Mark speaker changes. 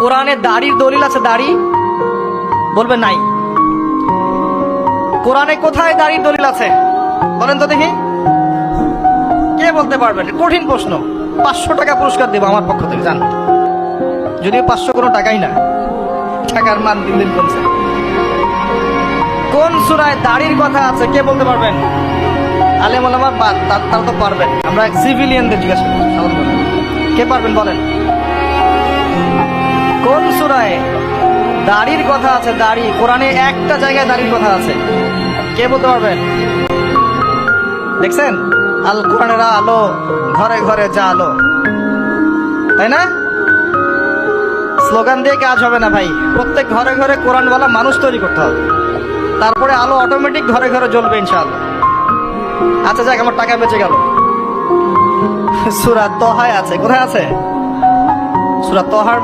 Speaker 1: কোরআনে দাড়ির দলিল আছে? দাড়ি বলবে নাই। কোরআনে কোথায় দাড়ির দলিল আছে বলেন তো দেখি, কে বলতে পারবেন? কঠিন প্রশ্ন। 500 টাকা পুরস্কার দেবো আমার পক্ষ থেকে, জান। যদিও 500 কোনো টাকাই না, টাকার মান দিন দিন কমছে। কোন সূরায় দাড়ির কথা আছে কে বলতে পারবেন? আলেম ওলামা বাদ, তারা তো পারবেন। আমরা সিভিলিয়ানদের জিজ্ঞাসা করছি, কে পারবেন বলেন? কোন সূরায় দাড়ির কথা আছে? দাড়ি কোরআনে একটা জায়গায় দাড়ির কথা আছে, কে বলতে পারবেন? দেখছেন, আল কোরআনের আলো ঘরে ঘরে যা আলো, তাই না? স্লোগান দিয়ে কাজ হবে না ভাই, প্রত্যেক ঘরে ঘরে কোরআনওয়ালা মানুষ তৈরি করতে হবে, তারপরে আলো অটোমেটিক ঘরে ঘরে জ্বলবে ইনশাআল্লাহ। আচ্ছা যাক, আমার টাকা বেঁচে গেল। সূরা তহায় আছে, কোথায় আছে? সূরা তহার